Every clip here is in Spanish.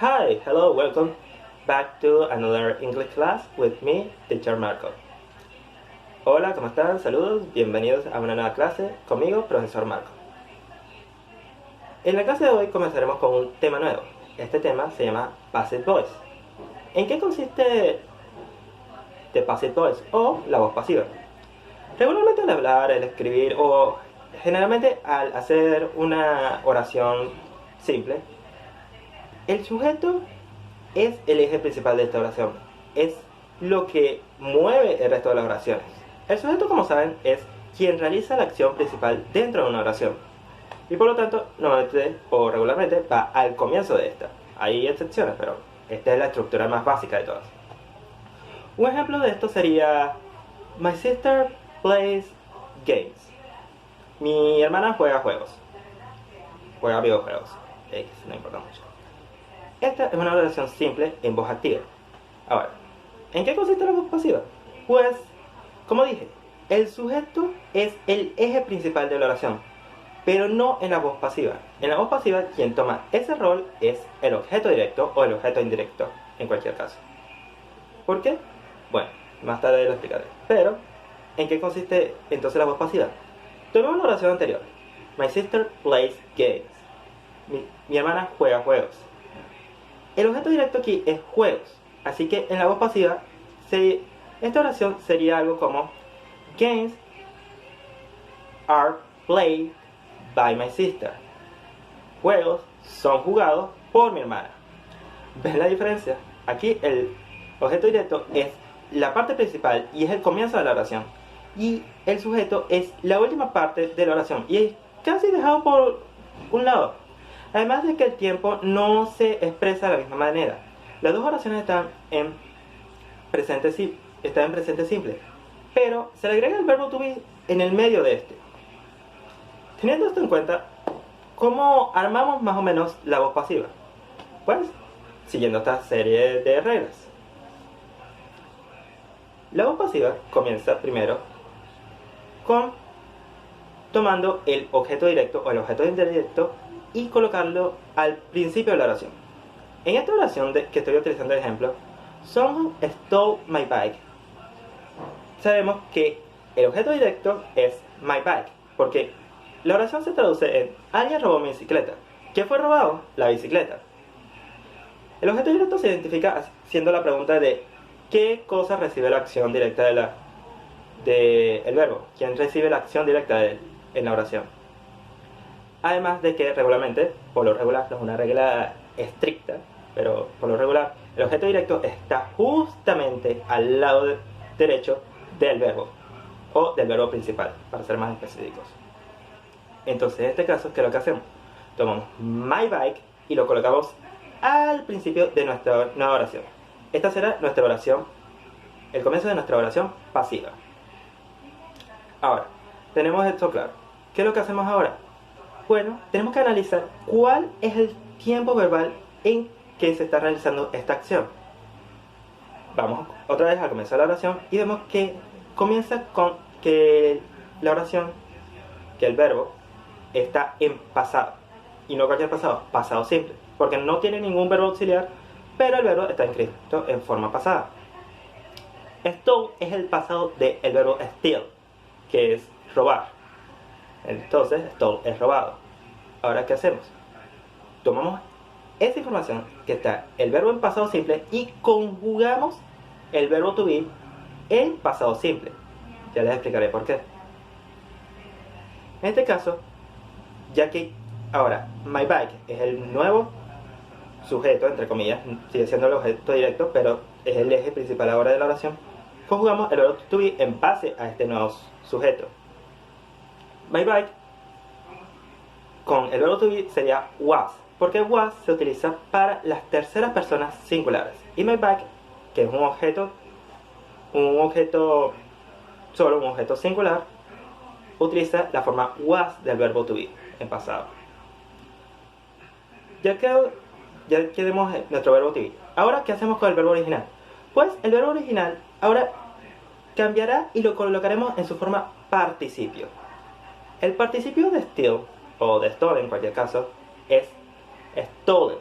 Hi, hello, welcome back to another English class with me, Teacher Marco. Hola, ¿cómo están? Saludos, bienvenidos a una nueva clase conmigo, Profesor Marco. En la clase de hoy comenzaremos con un tema nuevo. Este tema se llama Passive Voice. ¿En qué consiste the Passive Voice o la voz pasiva? Regularmente al hablar, al escribir o generalmente al hacer una oración simple, el sujeto es el eje principal de esta oración. Es lo que mueve el resto de las oraciones. El sujeto, como saben, es quien realiza la acción principal dentro de una oración. Y por lo tanto, normalmente o regularmente va al comienzo de esta. Hay excepciones, pero esta es la estructura más básica de todas. Un ejemplo de esto sería: My sister plays games. Mi hermana juega juegos. Juega videojuegos. No importa mucho. Esta es una oración simple en voz activa. Ahora, ¿en qué consiste la voz pasiva? Pues, como dije, el sujeto es el eje principal de la oración, pero no en la voz pasiva. En la voz pasiva, quien toma ese rol es el objeto directo o el objeto indirecto, en cualquier caso. ¿Por qué? Bueno, más tarde lo explicaré. Pero, ¿en qué consiste entonces la voz pasiva? Tomemos la oración anterior. My sister plays games. Mi hermana juega juegos. El objeto directo aquí es juegos, así que en la voz pasiva esta oración sería algo como: Games are played by my sister. Juegos son jugados por mi hermana. ¿Ves la diferencia? Aquí el objeto directo es la parte principal y es el comienzo de la oración, y el sujeto es la última parte de la oración y es casi dejado por un lado. Además de que el tiempo no se expresa de la misma manera. Las dos oraciones están en presente simple, pero se le agrega el verbo to be en el medio de este. Teniendo esto en cuenta, ¿cómo armamos más o menos la voz pasiva? Pues, siguiendo esta serie de reglas. La voz pasiva comienza primero con tomando el objeto directo o el objeto indirecto y colocarlo al principio de la oración. En esta oración que estoy utilizando de ejemplo, Someone stole my bike. Sabemos que el objeto directo es my bike, porque la oración se traduce en: alguien robó mi bicicleta. ¿Qué fue robado? La bicicleta. El objeto directo se identifica haciendo la pregunta de qué cosa recibe la acción directa del verbo. ¿Quién recibe la acción directa en la oración? Además de que regularmente, por lo regular, no es una regla estricta, pero por lo regular, el objeto directo está justamente al lado derecho del verbo, o del verbo principal, para ser más específicos. Entonces, en este caso, ¿qué es lo que hacemos? Tomamos my bike y lo colocamos al principio de nuestra nueva oración. Esta será nuestra oración, el comienzo de nuestra oración pasiva. Ahora, tenemos esto claro. ¿Qué es lo que hacemos ahora? Bueno, tenemos que analizar cuál es el tiempo verbal en que se está realizando esta acción. Vamos otra vez a comenzar la oración y vemos que comienza con que la oración, que el verbo, está en pasado. Y no cualquier pasado, pasado simple. Porque no tiene ningún verbo auxiliar, pero el verbo está escrito en forma pasada. Stole es el pasado del verbo steal, que es robar. Entonces, stole es robado. Ahora, ¿qué hacemos? Tomamos esa información que está el verbo en pasado simple y conjugamos el verbo to be en pasado simple. Ya les explicaré por qué. En este caso, ya que ahora my bike es el nuevo sujeto, entre comillas, sigue siendo el objeto directo, pero es el eje principal ahora de la oración, conjugamos el verbo to be en base a este nuevo sujeto. My bike con el verbo to be sería was, porque was se utiliza para las terceras personas singulares, y my bike, que es un objeto solo, un objeto singular, utiliza la forma was del verbo to be en pasado. Ya tenemos nuestro verbo to be. Ahora, ¿qué hacemos con el verbo original? Pues el verbo original ahora cambiará y lo colocaremos en su forma participio. El participio de steal, o de stolen en cualquier caso, es stolen.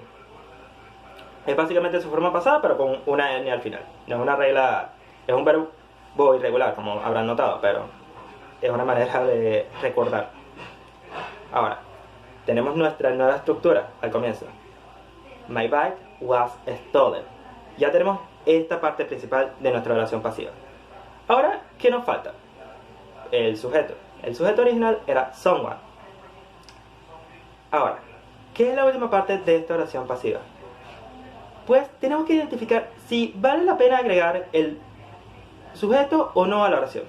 Es básicamente su forma pasada, pero con una N al final. No es una regla, es un verbo irregular, como habrán notado, pero es una manera de recordar. Ahora, tenemos nuestra nueva estructura al comienzo. My bike was stolen. Ya tenemos esta parte principal de nuestra oración pasiva. Ahora, ¿qué nos falta? El sujeto. El sujeto original era someone. Ahora, ¿qué es la última parte de esta oración pasiva? Pues tenemos que identificar si vale la pena agregar el sujeto o no a la oración.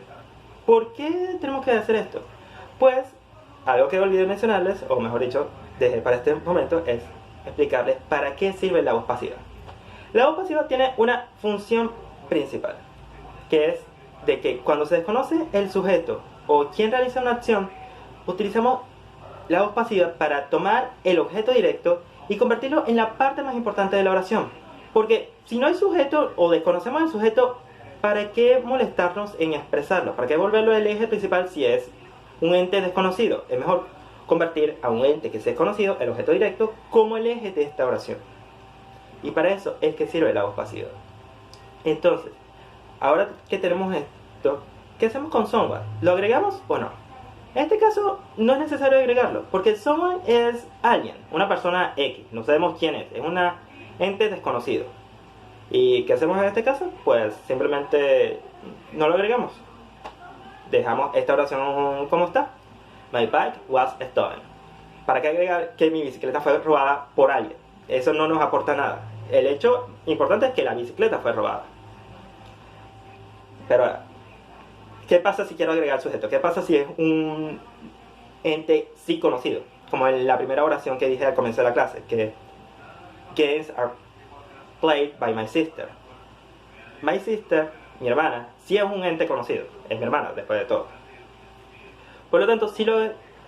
¿Por qué tenemos que hacer esto? Pues algo que olvidé mencionarles, o mejor dicho, dejé para este momento, es explicarles para qué sirve la voz pasiva. La voz pasiva tiene una función principal, que es de que cuando se desconoce el sujeto o quien realiza una acción, utilizamos la voz pasiva para tomar el objeto directo y convertirlo en la parte más importante de la oración. Porque si no hay sujeto o desconocemos el sujeto, ¿para qué molestarnos en expresarlo? ¿Para qué volverlo el eje principal si es un ente desconocido? Es mejor convertir a un ente que es desconocido, el objeto directo, como el eje de esta oración. Y para eso es que sirve la voz pasiva. Entonces, ahora que tenemos esto, ¿qué hacemos con someone? ¿Lo agregamos o no? En este caso no es necesario agregarlo, porque someone es alguien, una persona X, no sabemos quién es un ente desconocido. ¿Y qué hacemos en este caso? Pues simplemente no lo agregamos. Dejamos esta oración como está. My bike was stolen. ¿Para qué agregar que mi bicicleta fue robada por alguien? Eso no nos aporta nada. El hecho importante es que la bicicleta fue robada. Pero, ¿qué pasa si quiero agregar sujeto? ¿Qué pasa si es un ente sí conocido? Como en la primera oración que dije al comienzo de la clase, que games are played by my sister. My sister, mi hermana, sí es un ente conocido. Es mi hermana, después de todo. Por lo tanto, sí lo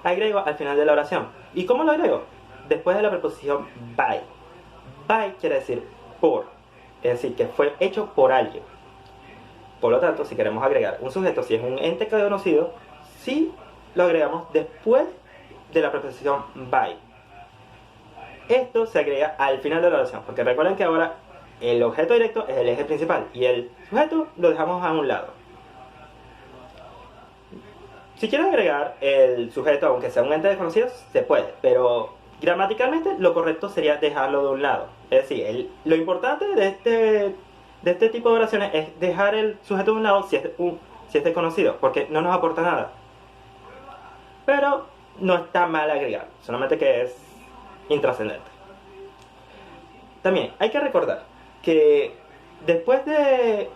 agrego al final de la oración. ¿Y cómo lo agrego? Después de la preposición by. By quiere decir por. Es decir, que fue hecho por alguien. Por lo tanto, si queremos agregar un sujeto, si es un ente conocido, sí lo agregamos después de la preposición by. Esto se agrega al final de la oración, porque recuerden que ahora el objeto directo es el eje principal y el sujeto lo dejamos a un lado. Si quiero agregar el sujeto, aunque sea un ente desconocido, se puede, pero gramaticalmente lo correcto sería dejarlo de un lado. Es decir, lo importante de este tipo de oraciones es dejar el sujeto de un lado si es desconocido, porque no nos aporta nada. Pero no está mal agregar, solamente que es intrascendente. También hay que recordar que después de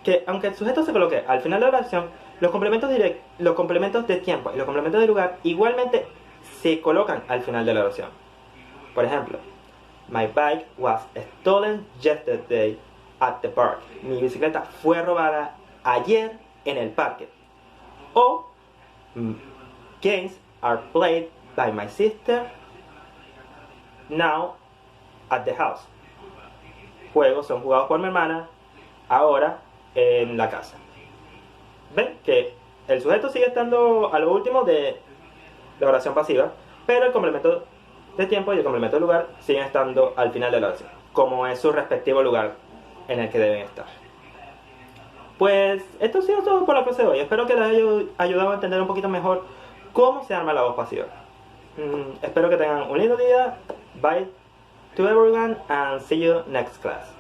que, aunque el sujeto se coloque al final de la oración, los complementos de tiempo y los complementos de lugar igualmente se colocan al final de la oración. Por ejemplo, my bike was stolen yesterday at the park. Mi bicicleta fue robada ayer en el parque. O games are played by my sister now at the house. Juegos son jugados por mi hermana ahora en la casa. ¿Ven? Que el sujeto sigue estando a lo último de la oración pasiva, pero el complemento de tiempo y el complemento de lugar siguen estando al final de la oración, como es su respectivo lugar en el que deben estar. Pues esto ha sido todo por la clase de hoy. Espero que les haya ayudado a entender un poquito mejor cómo se arma la voz pasiva. Espero que tengan un lindo día. Bye to everyone and see you next class.